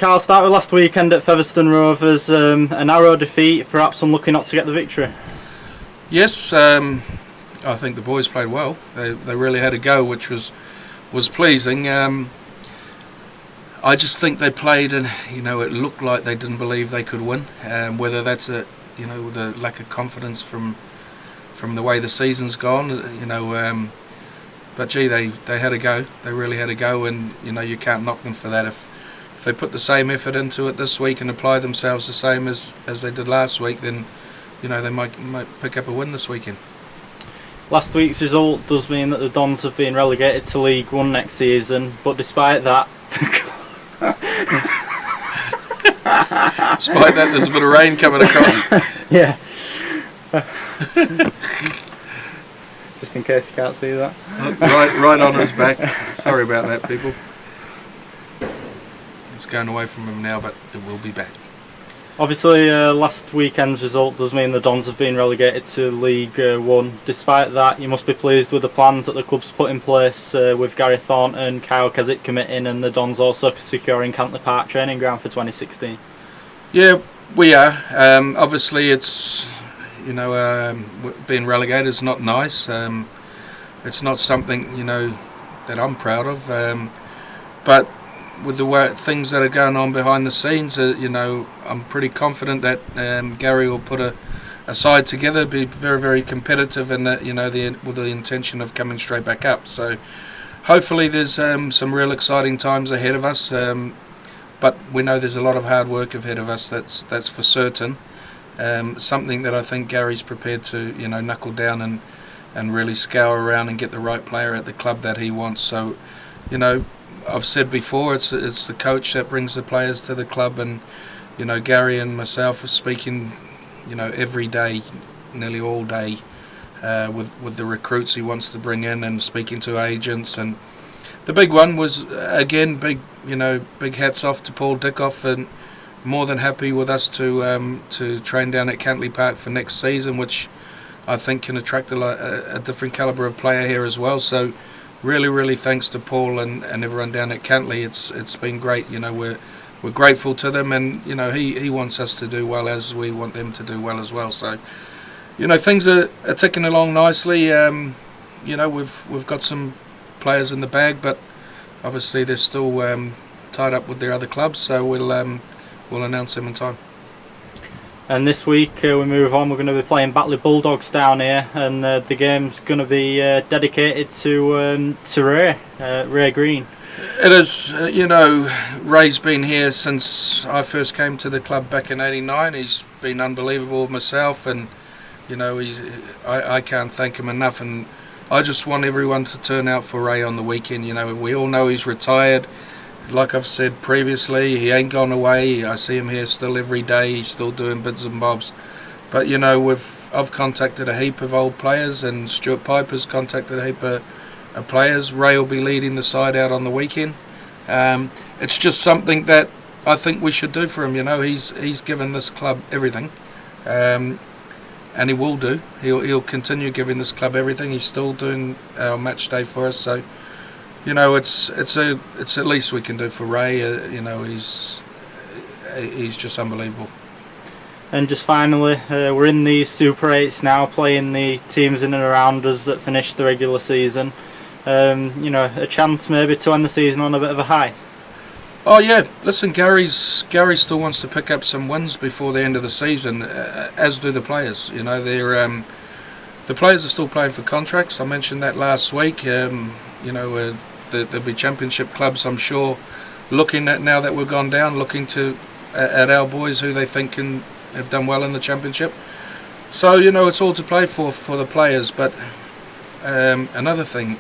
Carl, start with last weekend at Featherstone Rovers, a narrow defeat, perhaps unlucky not to get the victory. Yes, I think the boys played well. They really had a go, which was pleasing. I just think they played, and it looked like they didn't believe they could win. Whether that's the lack of confidence from the way the season's gone, but gee, they had a go. They really had a go, and you can't knock them for that. If they put the same effort into it this week and apply themselves the same as they did last week, then they might pick up a win this weekend. Last week's result does mean that the Dons have been relegated to League One next season, but despite that, there's a bit of rain coming across. Yeah. Just in case you can't see that. Right on his back. Sorry about that, people. It's going away from him now, but it will be back. Obviously, last weekend's result does mean the Dons have been relegated to League One. Despite that, you must be pleased with the plans that the club's put in place with Gary Thornton and Kyle Keswick committing, and the Dons also securing Cantley Park training ground for 2016. Yeah, we are. Obviously, it's being relegated is not nice. It's not something that I'm proud of. But with the way things that are going on behind the scenes, I'm pretty confident that Gary will put a side together, be very, very competitive, and that with the intention of coming straight back up. So hopefully there's some real exciting times ahead of us. But we know there's a lot of hard work ahead of us. That's for certain. Something that I think Gary's prepared to knuckle down and really scour around and get the right player at the club that he wants. So I've said before, it's the coach that brings the players to the club, and Gary and myself are speaking every day, nearly all day, with the recruits he wants to bring in, and speaking to agents. And the big one was again big hats off to Paul Dickoff, and more than happy with us to train down at Cantley Park for next season, which I think can attract a different calibre of player here as well. So really thanks to Paul and everyone down at Cantley. It's been great. We're grateful to them, and he wants us to do well as we want them to do well as well. So things are ticking along nicely. We've got some players in the bag, but obviously they're still tied up with their other clubs. So we'll announce them in time. And this week we move on. We're going to be playing Batley Bulldogs down here, and the game's going to be dedicated to Ray Green. It is. Ray's been here since I first came to the club back in '89. He's been unbelievable with myself, and I can't thank him enough. And I just want everyone to turn out for Ray on the weekend. We all know he's retired. Like I've said previously, he ain't gone away. I see him here still every day. He's still doing bits and bobs. But I've contacted a heap of old players, and Stuart Piper's contacted a heap of players. Ray will be leading the side out on the weekend. It's just something that I think we should do for him. He's given this club everything, and he will do. He'll continue giving this club everything. He's still doing our match day for us. So. It's at least we can do for Ray. He's just unbelievable. And just finally, we're in the Super 8s now, playing the teams in and around us that finished the regular season. A chance maybe to end the season on a bit of a high. Oh yeah, listen, Gary still wants to pick up some wins before the end of the season, as do the players. The players are still playing for contracts. I mentioned that last week. There'll be championship clubs, I'm sure, looking at, now that we've gone down, looking at our boys who they think have done well in the championship. So it's all to play for the players. But another thing,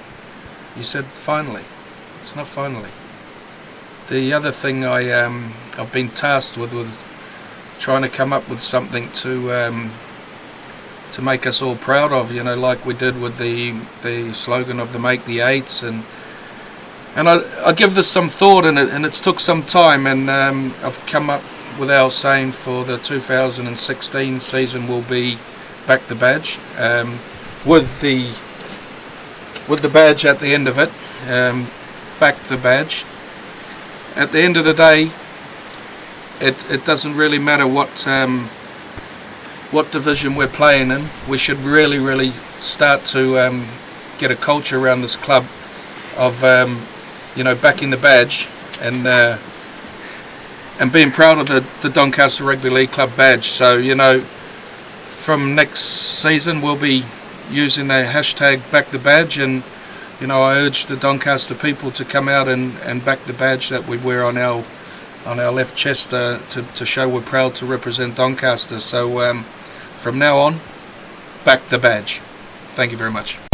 you said finally. It's not finally. The other thing I've been tasked with was trying to come up with something to make us all proud of. Like we did with the slogan of the Make the Eights, and I give this some thought, and it's took some time, and I've come up with our saying for the 2016 season will be Back the Badge, with the badge at the end of it, Back the Badge. At the end of the day, it doesn't really matter what division we're playing in. We should really start to get a culture around this club of backing the badge and being proud of the Doncaster Rugby League Club badge. So from next season we'll be using the hashtag back the badge, and I urge the Doncaster people to come out and back the badge that we wear on our left chest to show we're proud to represent Doncaster. So from now on, back the badge. Thank you very much.